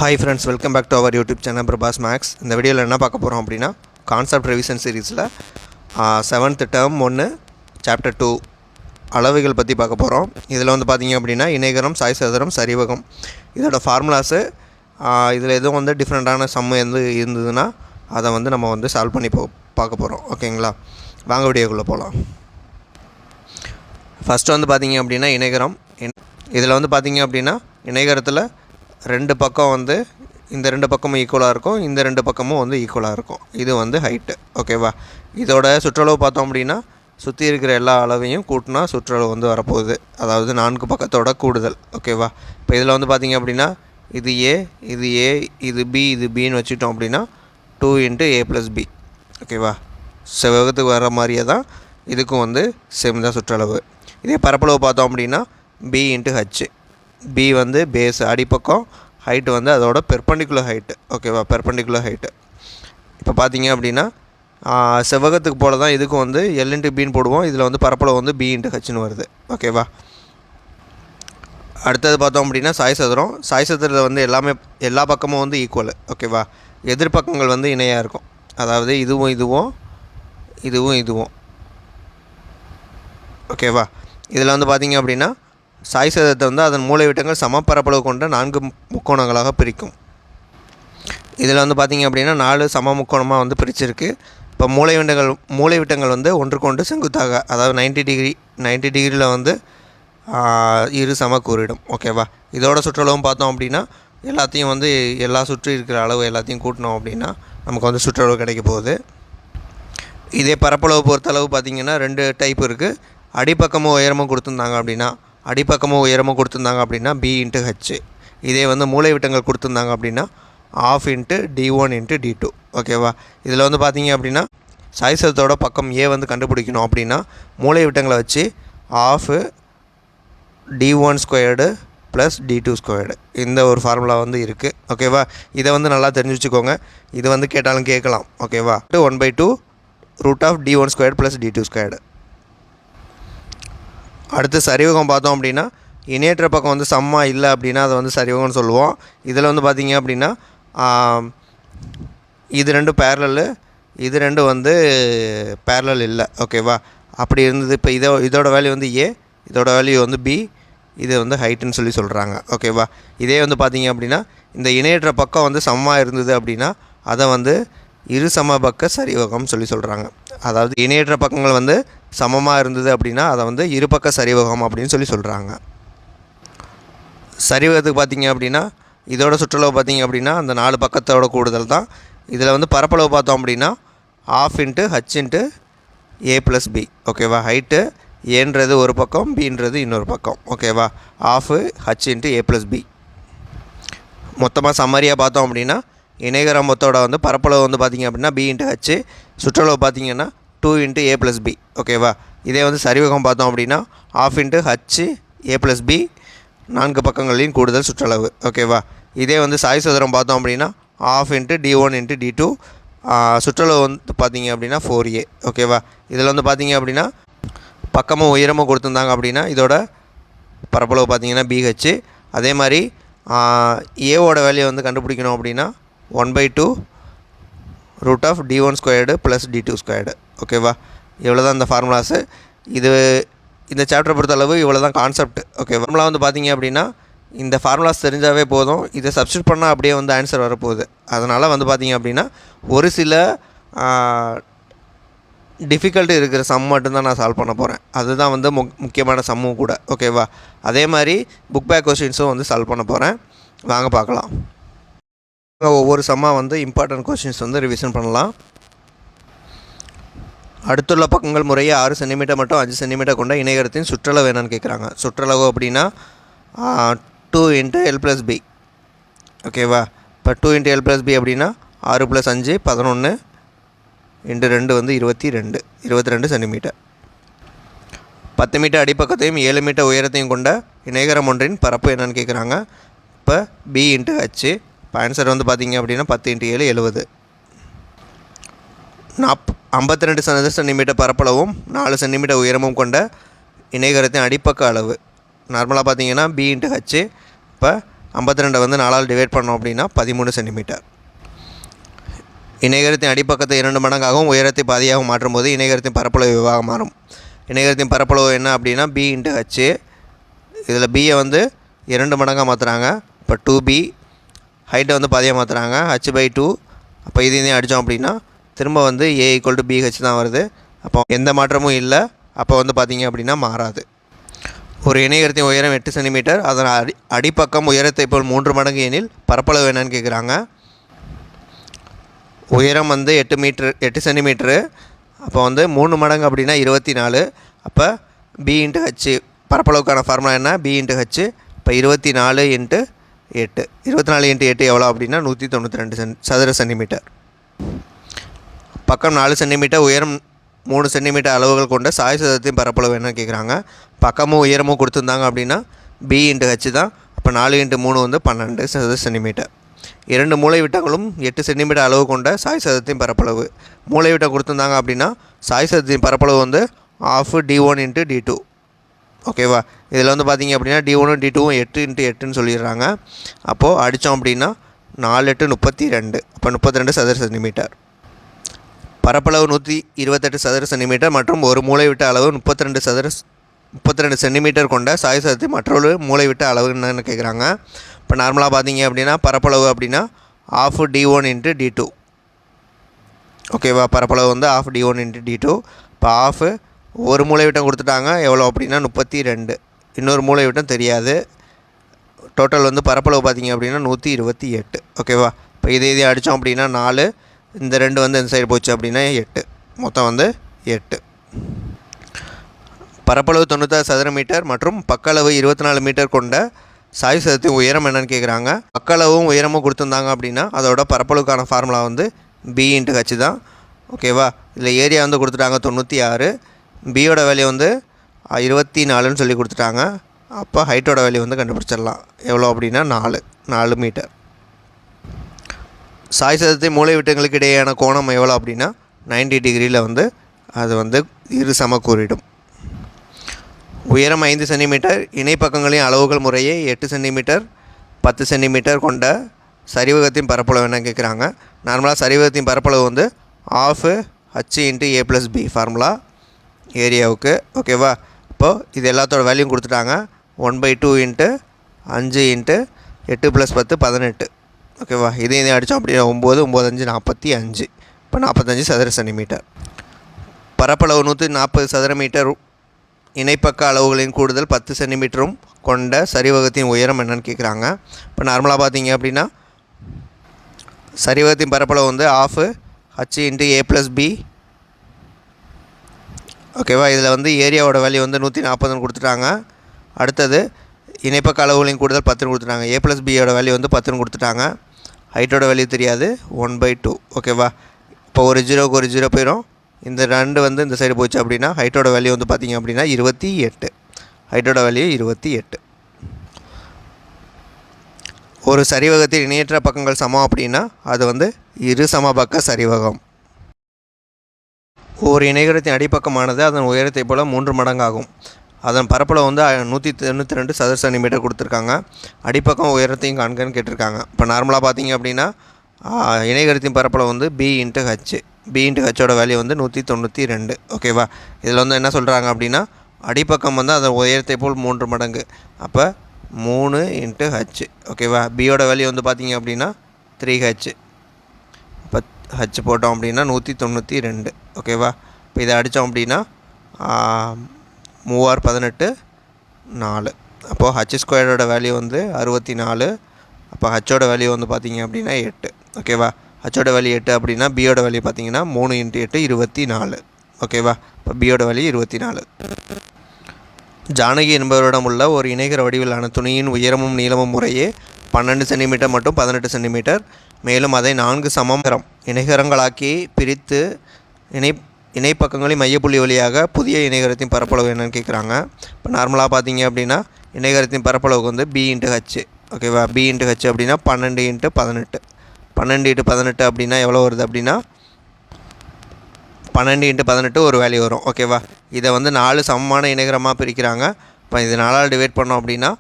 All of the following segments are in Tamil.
Hi friends, welcome back to our YouTube channel Prabhas Max. இந்த வீடியோவில் என்ன பார்க்க போகிறோம் அப்படின்னா கான்செப்ட் ரிவிஷன் சீரீஸில் 7th term 1 chapter 2 அளவுகள் பற்றி பார்க்க போகிறோம். இதில் வந்து பார்த்திங்க அப்படின்னா இணைகரம், சாய்சதுரம், சரிவகம் இதோட ஃபார்முலாஸு இதில் எதுவும் வந்து டிஃப்ரெண்ட்டான சம் இருந்ததுன்னா அதை வந்து நம்ம வந்து சால்வ் பண்ணி பார்க்க போகிறோம். ஓகேங்களா, வாங்க வீடியோக்குள்ளே போகலாம். ஃபஸ்ட்டு வந்து பார்த்திங்க அப்படின்னா இணைகரம். இதில் வந்து பார்த்திங்க அப்படின்னா இணைகரத்தில் ரெண்டு பக்கம் வந்து இந்த ரெண்டு பக்கமும் ஈக்குவலாக இருக்கும், இந்த ரெண்டு பக்கமும் வந்து ஈக்குவலாக இருக்கும். இது வந்து ஹைட்டு. ஓகேவா, இதோட சுற்றளவு பார்த்தோம் அப்படின்னா சுற்றி இருக்கிற எல்லா அளவையும் கூட்டினா சுற்றளவு வந்து வரப்போகுது, அதாவது 4 பக்கத்தோட கூடுதல். ஓகேவா, இப்போ இதில் வந்து பார்த்திங்க அப்படின்னா இது ஏ, இது ஏ, இது பி, இது பின்னு வச்சுட்டோம் அப்படின்னா 2 × a + b. ஓகேவா, செவ்வகத்துக்கு வர மாதிரியே தான் இதுக்கும் வந்து சேம் தான் சுற்றளவு. இதே பரப்பளவு பார்த்தோம் அப்படின்னா b × h. b வந்து பேஸ் அடிப்பக்கம், ஹைட்டு வந்து அதோட பெர்பெண்டிகுலர் ஹைட்டு. ஓகேவா, பெர்பெண்டிகுலர் ஹைட்டு. இப்போ பார்த்தீங்க அப்படின்னா செவ்வகத்துக்கு போல தான் இதுக்கும் வந்து l × bன்னு போடுவோம். இதில் வந்து பரப்பளவு வந்து b × hன்னு வருது. ஓகேவா, அடுத்தது பார்த்தோம் அப்படின்னா சாய்சதுரம். சாய்சதுரத்தில் வந்து எல்லா பக்கமும் வந்து ஈக்குவல். ஓகேவா, எதிர்பக்கங்கள் வந்து இணையாக இருக்கும், அதாவது இதுவும் இதுவும் இதுவும் இதுவும். ஓகேவா, இதில் வந்து பார்த்திங்க அப்படின்னா சாய்சதுரத்தை வந்து அதன் மூலைவிட்டங்கள் சமப்பரப்பளவு கொண்ட 4 முக்கோணங்களாக பிரிக்கும். இதில் வந்து பார்த்திங்க அப்படின்னா 4 சம முக்கோணமாக வந்து பிரிச்சிருக்கு. இப்போ மூலைவிட்டங்கள் வந்து ஒன்றுக்கொன்று செங்குத்தாக, அதாவது 90 டிகிரியில் வந்து இரு சமக்கூறிடும். ஓகேவா, இதோட சுற்றளவும் பார்த்தோம் அப்படின்னா எல்லாத்தையும் வந்து எல்லா சுற்றி இருக்கிற அளவு எல்லாத்தையும் கூட்டினோம் அப்படின்னா நமக்கு வந்து சுற்றளவு கிடைக்க போகுது. இதே பரப்பளவு பொறுத்தளவு பார்த்திங்கன்னா 2 டைப் இருக்குது. அடிப்பக்கமும் உயரமும் கொடுத்துருந்தாங்க அப்படின்னா b × h. இதே வந்து மூலைவிட்டங்கள் கொடுத்துருந்தாங்க அப்படின்னா ½ × d1 × d2. ஓகேவா, இதில் வந்து பார்த்திங்க அப்படின்னா சாய்சதுரத்தோட பக்கம் a வந்து கண்டுபிடிக்கணும் அப்படின்னா மூலைவிட்டங்களை வச்சு ½ d1² + d2². இந்த ஒரு ஃபார்முலா வந்து இருக்குது. ஓகேவா, இதை வந்து நல்லா தெரிஞ்சு வச்சுக்கோங்க, இது வந்து கேட்டாலும் கேட்கலாம். ஓகேவா, 1/2 √d1² + d2². அடுத்து சரிவகம் பார்த்தோம் அப்படின்னா இணையற்ற பக்கம் வந்து சம்மா இல்லை அப்படின்னா அதை வந்து சரிவகம்னு சொல்லுவோம். இதில் வந்து பார்த்திங்க அப்படின்னா இது ரெண்டும் பேரலல், இது ரெண்டும் வந்து பேரலல் இல்லை. ஓகேவா, அப்படி இருந்தது. இப்போ இதோட வேல்யூ வந்து a, இதோட வேல்யூ வந்து b, இது வந்து ஹைட்டுன்னு சொல்லி சொல்கிறாங்க. ஓகேவா, இதே வந்து பார்த்திங்க அப்படின்னா இந்த இணையற்ற பக்கம் வந்து சமமாக இருந்தது அப்படின்னா அதை வந்து இரு சமபக்க சரிவகம்னு சொல்லி சொல்கிறாங்க. அதாவது இணையற்ற பக்கங்கள் வந்து சமமாக இருந்தது அப்படின்னா அதை வந்து இருபக்க சரிவகம் அப்படின்னு சொல்லி சொல்கிறாங்க. சரிவகத்துக்கு பார்த்திங்க அப்படின்னா இதோட சுற்றளவு பார்த்திங்க அப்படின்னா அந்த 4 பக்கத்தோட கூடுதல் தான். இதில் வந்து பரப்பளவு பார்த்தோம் அப்படின்னா ½ × h × a + b. ஓகேவா, ஹைட்டு ஏன்றது ஒரு பக்கம், bன்றது இன்னொரு பக்கம். ஓகேவா, ½ h × a + b. மொத்தமாக சம்மரியாக பார்த்தோம் அப்படின்னா இணைகரம் மொத்தோட வந்து பரப்பளவு வந்து பார்த்திங்க அப்படின்னா b × h, சுற்றளவு பார்த்திங்கன்னா 2 × a + b. ஓகேவா, இதே வந்து சரிவகம் பார்த்தோம் அப்படின்னா ½ × h a + b, 4 பக்கங்களையும் கூடுதல் சுற்றளவு. ஓகேவா, இதே வந்து சாய்சதுரம் பார்த்தோம் அப்படின்னா ½ × d1 × d2, சுற்றளவு வந்து பார்த்திங்க அப்படின்னா 4a. ஓகேவா, இதில் வந்து பார்த்திங்க அப்படின்னா பக்கமும் உயரமும் கொடுத்துருந்தாங்க அப்படின்னா இதோட பரப்பளவு பார்த்திங்கன்னா bh. அதே மாதிரி ஏவோட வேல்யூ வந்து கண்டுபிடிக்கணும் அப்படின்னா 1/2 √d1² + d2². ஓகேவா, இவ்வளோ தான் இந்த ஃபார்முலாஸு. இந்த சாப்டர் பொறுத்தளவு இவ்வளோ தான் கான்செப்ட். ஓகே, ஃபார்முலா வந்து பார்த்திங்க அப்படின்னா இந்த ஃபார்முலாஸ் தெரிஞ்சாவே போதும், இதை சப்ஸ்டியூட் பண்ணால் அப்படியே வந்து ஆன்சர் வரப்போகுது. அதனால் வந்து பார்த்திங்க அப்படின்னா ஒரு சில டிஃபிகல்ட்டி இருக்கிற சம் மட்டும்தான் நான் சால்வ் பண்ண போகிறேன். அதுதான் வந்து முக்கியமான சம்மும் கூட. ஓகேவா, அதே மாதிரி புக் பேக் கொஸ்டின்ஸும் வந்து சால்வ் பண்ண போகிறேன். வாங்க பார்க்கலாம். ஒவ்வொரு சம்மாக வந்து இம்பார்ட்டன்ட் கொஸ்டின்ஸ் வந்து ரிவிஷன் பண்ணலாம். அடுத்துள்ள பக்கங்கள் முறையே 6 சென்டிமீட்டர் மற்றும் 5 சென்டிமீட்டர் கொண்ட இணைகரத்தின் சுற்றளவு என்னன்னு கேட்குறாங்க. சுற்றளவு அப்படின்னா 2 × l + b. ஓகேவா, இப்போ 2 × l + b அப்படின்னா 6 + 5 11 × 2 வந்து 22 சென்டிமீட்டர். 10 மீட்டர் அடிப்பக்கத்தையும் 7 மீட்டர் உயரத்தையும் கொண்ட இணைகரம் ஒன்றின் பரப்பு என்னன்னு கேட்குறாங்க. இப்போ b × h. இப்போ ஆன்சர் வந்து பார்த்திங்க அப்படின்னா 10 × 7 70. 52 சென்டிமீட்டர் பரப்பளவும் 4 சென்டிமீட்டர் உயரமும் கொண்ட இணைகரத்தின் அடிப்பக்க அளவு நார்மலாக பார்த்தீங்கன்னா b × h. இப்போ 52 வந்து 4ஆல் டிவைட் பண்ணோம் அப்படின்னா 13 சென்டிமீட்டர். இணைகரத்தின் அடிப்பக்கத்தை 2 மடங்காகவும் உயரத்தை பாதியாகவும் மாற்றும்போது இணைகரத்தின் பரப்பளவு விவாக மாறும். இணைகரத்தின் பரப்பளவு என்ன அப்படின்னா b இன்ட்டு ஹச். இதில் பியை வந்து 2 மடங்காக மாற்றுறாங்க. இப்போ 2b. ஹைட்டை வந்து பாதியாக மாற்றுறாங்க, h/2. அப்போ இதையும் அடித்தோம் அப்படின்னா திரும்ப வந்து a = bh தான் வருது. அப்போ எந்த மாற்றமும் இல்லை. அப்போ வந்து பார்த்திங்க அப்படின்னா மாறாது. ஒரு இணைகரத்தின் உயரம் 8 சென்டிமீட்டர். அதன் அடிப்பக்கம் உயரத்தை போல் 3 மடங்கு எனில் பரப்பளவு என்னன்னு கேட்குறாங்க. உயரம் வந்து 8 சென்டிமீட்ரு. அப்போ வந்து 3 மடங்கு அப்படின்னா 24. அப்போ b இன்ட்டு ஹச் பரப்பளவுக்கான ஃபார்முலா என்ன? b into H. இப்போ 24 இன்ட்டு 8. 24 இன்ட்டு 8 எவ்வளோ அப்படின்னா 192 சதுர சென்டிமீட்டர். பக்கம் 4 சென்டிமீட்டர், உயரம் 3 சென்டிமீட்டர் அளவுகள் கொண்ட சாய் சதுரத்தின் பரப்பளவு என்னன்னு கேட்குறாங்க. பக்கமும் உயரமும் கொடுத்துருந்தாங்க அப்படின்னா b இன்ட்டு ஹச் தான். அப்போ 4 இன்ட்டு 3 வந்து 12 சதுர சென்டிமீட்டர். 2 மூலைவிட்டங்களும் 8 சென்டிமீட்டர் அளவு கொண்ட சாய் சதுரத்தின் பரப்பளவு. மூலைவிட்டம் கொடுத்துருந்தாங்க அப்படின்னா சாய் சதுரத்தின் பரப்பளவு வந்து ½ d1 இன்ட்டு d2. ஓகேவா? இதில் வந்து பார்த்திங்க அப்படின்னா d1 d2 8 இன்ட்டு 8ன்னு சொல்லிடுறாங்க. அப்போது அடித்தோம் அப்படின்னா 4 8 32. அப்போ 32 சதுர சென்டிமீட்டர். பரப்பளவு 128 சதுர சென்டிமீட்டர் மற்றும் ஒரு மூலைவிட்ட அளவு 32 சென்டிமீட்டர் கொண்ட சாய் சதுரத்தின் மற்றொரு மூலைவிட்ட அளவு என்னன்னு கேட்குறாங்க. இப்போ நார்மலாக பார்த்தீங்க அப்படின்னா பரப்பளவு அப்படின்னா ½ d1 இன்ட்டு d2. ஓகேவா? பரப்பளவு வந்து ½ d1 இன்ட்டு d2. இப்போ ½ ஒரு மூலைவிட்டம் கொடுத்துட்டாங்க எவ்வளோ அப்படின்னா 32. இன்னொரு மூலைவிட்டம் தெரியாது. டோட்டல் வந்து பரப்பளவு பார்த்திங்க அப்படின்னா 128. ஓகேவா? இப்போ இதை அடித்தோம் அப்படின்னா 4. இந்த 2 வந்து இந்த சைடு போச்சு அப்படின்னா 8. மொத்தம் வந்து 8. பரப்பளவு 96 சதுர மீட்டர் மற்றும் பக்களவு 24 மீட்டர் கொண்ட சாய் சதுரத்தின் உயரம் என்னன்னு கேட்குறாங்க. பக்களவும் உயரமும் கொடுத்துருந்தாங்க அப்படின்னா அதோட பரப்பளவுக்கான ஃபார்முலா வந்து b இன்ட்டு ஹச் தான். ஓகேவா? இதில் ஏரியா வந்து கொடுத்துட்டாங்க 96. பியோட வேல்யூ வந்து 24ன்னு சொல்லி கொடுத்துட்டாங்க. அப்போ ஹைட்டோட வேல்யூ வந்து கண்டுபிடிச்சிடலாம். எவ்வளோ அப்படின்னா 4 மீட்டர். சாய் சதுரத்தின் மூலைவிட்டங்களுக்கு இடையேயான கோணம் எவ்வளோ அப்படின்னா 90 டிகிரியில் வந்து அது வந்து இரு சமக்கூறிடும். உயரம் 5 சென்டிமீட்டர். இணைப்பக்கங்களின் அளவுகள் முறையே 8 சென்டிமீட்டர் 10 சென்டிமீட்டர் கொண்ட சரிவகத்தின் பரப்பளவு என்ன கேட்குறாங்க. நார்மலாக சரிவகத்தின் பரப்பளவு வந்து ½ h இன்ட்டு a+b ஃபார்முலா ஏரியாவுக்கு. ஓகேவா? இப்போது இது எல்லாத்தோட வேல்யூம் கொடுத்துட்டாங்க. 1/2 இன்ட்டு 5 இன்ட்டு 8 + 10 18. ஓகேவா? இதையும் அடித்தோம் அப்படின்னா 9 9 5 45. இப்போ 45 சதுர சென்டிமீட்டர். பரப்பளவு 140 சதுர மீட்டர். இணைப்பக்க அளவுகளின் கூடுதல் 10 சென்டிமீட்டரும் கொண்ட சரிவகத்தின் உயரம் என்னன்னு கேட்குறாங்க. இப்போ நார்மலாக பார்த்தீங்க அப்படின்னா சரிவகத்தின் பரப்பளவு வந்து ½ h இன்ட்டு a+b. ஓகேவா? இதில் வந்து ஏரியாவோட வேல்யூ வந்து 140ன்னு கொடுத்துட்டாங்க. அடுத்தது இணைப்பக்க அளவுகளின் கூடுதல் 10ன்னு கொடுத்துட்டாங்க. a+bயோட வேல்யூ வந்து 10ன்னு கொடுத்துட்டாங்க. ஹைட்டோட வேல்யூ தெரியாது, 1/2. ஓகேவா? இப்போ ஒரு 0க்கு ஒரு 0 போயிடும். இந்த 2 வந்து இந்த சைடு போச்சு அப்படின்னா ஹைட்டோட வேல்யூ வந்து பார்த்திங்க அப்படின்னா 28. ஹைட்டோட வேல்யூ 28. ஒரு சரிவகத்தில் இணையற்ற பக்கங்கள் சமம் அப்படின்னா அது வந்து இரு சமபக்க சரிவகம். ஒரு இணைகரத்தின் அடிப்பக்கமானது அதன் உயரத்தை போல் 3 மடங்காகும். அதன் பரப்பளவு வந்து 192 சதுர சென்டிமீட்டர் கொடுத்துருக்காங்க. அடிப்பக்கம் உயரத்தையும் காண்கன்னு கேட்டிருக்காங்க. இப்போ நார்மலாக பார்த்தீங்க அப்படின்னா இணைகரத்தின் பரப்பளவு வந்து b into h. b into ஹச்சோட வேல்யூ வந்து 192. ஓகேவா? இதில் வந்து என்ன சொல்கிறாங்க அப்படின்னா அடிப்பக்கம் வந்து அதன் உயரத்தை போல் 3 மடங்கு. அப்போ 3 இன்ட்டு ஹச். ஓகேவா? பியோட வேல்யூ வந்து பார்த்திங்க அப்படின்னா 3h. இப்போ ஹச் போட்டோம் அப்படின்னா 192. ஓகேவா? இப்போ இதை அடித்தோம் அப்படின்னா 3 6 18 4. அப்போது h² வேல்யூ வந்து 64. அப்போ ஹச்சோட வேல்யூ வந்து பார்த்திங்க அப்படின்னா 8. ஓகேவா? ஹச்சோட வேல்யூ 8 அப்படின்னா பியோட வேல்யூ பார்த்திங்கன்னா 3 இன்ட்டு 8 24. ஓகேவா? இப்போ பியோட வேல்யூ 24. ஜானகி என்பவரிடம் உள்ள ஒரு இணைகர வடிவிலான துணியின் உயரமும் நீளமும் முறையே 12 சென்டிமீட்டர் மற்றும் 18 சென்டிமீட்டர். மேலும் அதை 4 சமம் இணைகரங்களாக்கி பிரித்து இணைப்பக்கங்களின் மையப்புள்ளி வழியாக புதிய இணைகரத்தின் பரப்பளவு என்னன்னு கேட்குறாங்க. இப்போ நார்மலாக பார்த்தீங்க அப்படின்னா இணைகரத்தின் பரப்பளவுக்கு வந்து b இன்ட்டு ஹச். ஓகேவா? b இன்ட்டு ஹச் அப்படின்னா 12 இன்ட்டு 18. 12 இன்ட்டு 18 அப்படின்னா எவ்வளோ வருது அப்படின்னா 12 இன்ட்டு 18 ஒரு வேல்யூ வரும். ஓகேவா? இதை வந்து 4 சமமான இணைகரமாக பிரிக்கிறாங்க. இப்போ இது 4ஆல் டிவைட் பண்ணோம் அப்படின்னா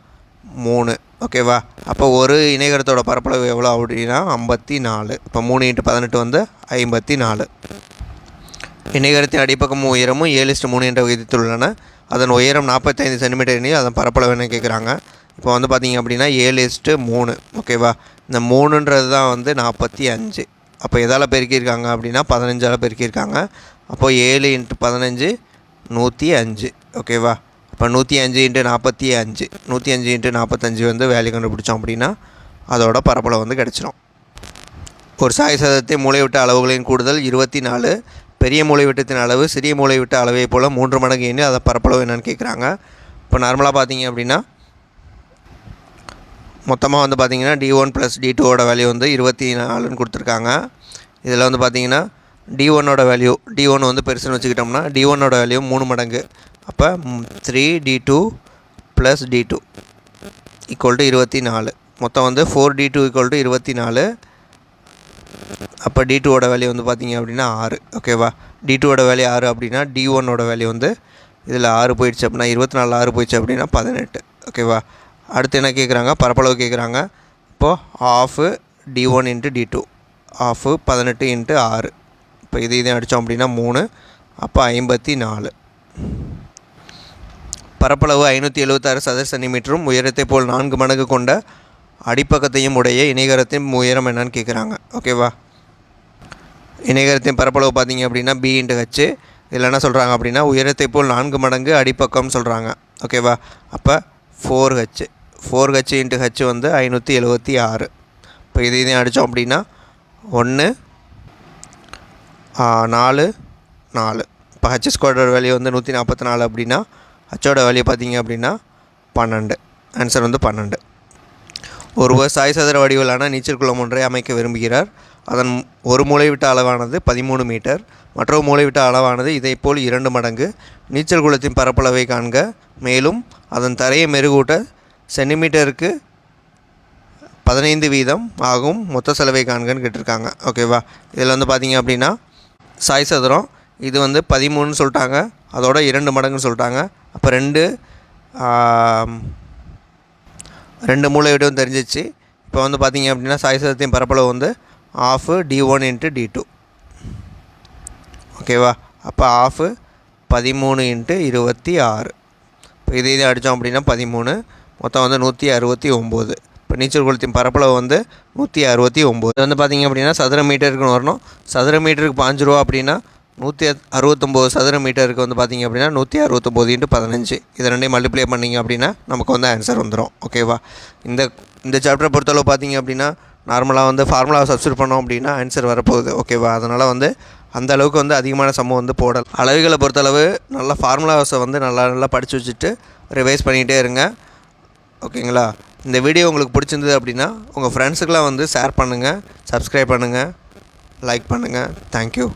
3 ஓகேவா. அப்போ ஒரு இணைகரத்தோட பரப்பளவு எவ்வளோ அப்படின்னா 54. இப்போ 3 × 18 வந்து 54. இணைகரத்தின் அடிப்பக்கமும் உயரமும் 7:3 என்ற விகிதத்தில் உள்ளன. அதன் உயரம் 45 சென்டிமீட்டர் எனில் அதன் பரப்பளவு என்ன கேட்குறாங்க. இப்போ வந்து பார்த்திங்க அப்படின்னா 7:3 ஓகேவா. இந்த 3ன்றது தான் வந்து 45. அப்போ எதால் பெருக்கியிருக்காங்க அப்படின்னா 15ஆல் பெருக்கியிருக்காங்க. அப்போது 7 × 15 105 ஓகேவா. இப்போ 105 × 45 105 × 45 வந்து வேல்யூ கண்டுபிடிச்சோம் அப்படின்னா அதோட பரப்பளவு வந்து கிடச்சிரும். ஒரு சாய்சதத்தை மூலைவிட்ட அளவுகளின் கூடுதல் 24. பெரிய மூலைவிட்டத்தின் அளவு சிறிய மூலைவிட்ட அளவை போல் 3 மடங்கு எண்ணி அதை பரப்பளவு என்னென்னு கேட்குறாங்க. இப்போ நார்மலாக பார்த்தீங்க அப்படின்னா மொத்தமாக வந்து பார்த்திங்கன்னா D1 + D2ஓட வேல்யூ வந்து 24ன்னு கொடுத்துருக்காங்க. இதில் வந்து பார்த்திங்கன்னா D1ஓட வேல்யூ D1 வந்து பெருசுன்னு வச்சுக்கிட்டோம்னா D1ஓட வேல்யூ 3 மடங்கு. அப்போ 3D2 + D2 = 24. மொத்தம் வந்து 4D2 = 24. அப்போ D2ஓட வேல்யூ வந்து பார்த்திங்க அப்படின்னா 6 ஓகேவா. D2ஓட வேல்யூ 6 அப்படின்னா D1ஓட வேல்யூ வந்து இதில் 6 போயிடுச்சு அப்படின்னா 24 6 போயிடுச்சு அப்படின்னா 18 ஓகேவா. அடுத்து என்ன கேட்குறாங்க, பரப்பளவு கேட்குறாங்க. இப்போது ½ D1 × D2 ½ 18 × 6. இப்போ இதையும் அடித்தோம் அப்படின்னா 3. அப்போ 54. பரப்பளவு 576 சதுர சென்டிமீட்டரும் உயரத்தை போல் 4 மடங்கு கொண்ட அடிப்பக்கத்தையும் உடைய இணைகரத்தின் உயரம் என்னன்னு கேட்குறாங்க ஓகேவா. இணைகரத்தின் பரப்பளவு பார்த்திங்க அப்படின்னா B × H. இதில் என்ன சொல்கிறாங்க அப்படின்னா உயரத்தை போல் 4 மடங்கு அடிப்பக்கம் சொல்கிறாங்க ஓகேவா. அப்போ 4H × H வந்து 576. இப்போ இதையும் அடித்தோம் அப்படின்னா 1 4 4. இப்போ H² வேல்யூ வந்து 144 அப்படின்னா Hஓட வேல்யூ பார்த்திங்க அப்படின்னா 12. ஆன்சர் வந்து 12. ஒருவர் சாய் சதுர வடிவிலான நீச்சல் குளம் ஒன்றை அமைக்க விரும்புகிறார். அதன் ஒரு மூலைவிட்ட அளவானது 13 மீட்டர், மற்றொரு மூலைவிட்ட அளவானது இதைப்போல் 2 மடங்கு. நீச்சல் குளத்தின் பரப்பளவை காண்க. மேலும் அதன் தரையை மெருகூட்ட சென்டிமீட்டருக்கு 15 வீதம் ஆகும் மொத்த செலவை காண்கன்னு கேட்டிருக்காங்க ஓகேவா. இதில் வந்து பார்த்திங்க அப்படின்னா சாய் சதுரம் இது வந்து 13ன்னு சொல்லிட்டாங்க, அதோட 2 மடங்குன்னு சொல்லிட்டாங்க. அப்போ ரெண்டு மூலைவிட்டும் தெரிஞ்சிச்சு. இப்போ வந்து பார்த்திங்க அப்படின்னா சாய் சதுரத்தின் பரப்பளவு வந்து ½ D1 × D2 ஓகேவா. அப்போ ½ 13 × 26. இப்போ இதை அடித்தோம் அப்படின்னா 13. மொத்தம் வந்து 169. இப்போ நீச்சல் குளத்தின் பரப்பளவு வந்து 169. இது வந்து பார்த்திங்க அப்படின்னா சதுர மீட்டருக்குன்னு வரணும். சதுர மீட்டருக்கு 5 ரூபா அப்படின்னா 169 சதுர மீட்டருக்கு வந்து பார்த்திங்க அப்படின்னா 169 × 15. இதை ரெண்டையும் மல்டிப்ளை பண்ணிங்க அப்படின்னா நமக்கு வந்து ஆன்சர் வந்துடும் ஓகேவா. இந்த சாப்டரை பொறுத்தளவு பார்த்திங்க அப்படின்னா நார்மலாக வந்து ஃபார்முலாவை சப்ஸ்டியூட் பண்ணோம் அப்படின்னா ஆன்சர் வரப்போகுது ஓகேவா. அதனால் வந்து அந்த அளவுக்கு வந்து அதிகமான சம்மம் வந்து போடலாம். அளவுகளை பொறுத்தளவு நல்லா ஃபார்முலாஸை வந்து நல்லா படித்து வச்சுட்டு ரிவைஸ் பண்ணிகிட்டே இருங்க ஓகேங்களா. இந்த வீடியோ உங்களுக்கு பிடிச்சிருந்தது அப்படின்னா உங்கள் ஃப்ரெண்ட்ஸுக்கெலாம் வந்து ஷேர் பண்ணுங்கள், சப்ஸ்கிரைப் பண்ணுங்கள், லைக் பண்ணுங்கள். தேங்க்யூ.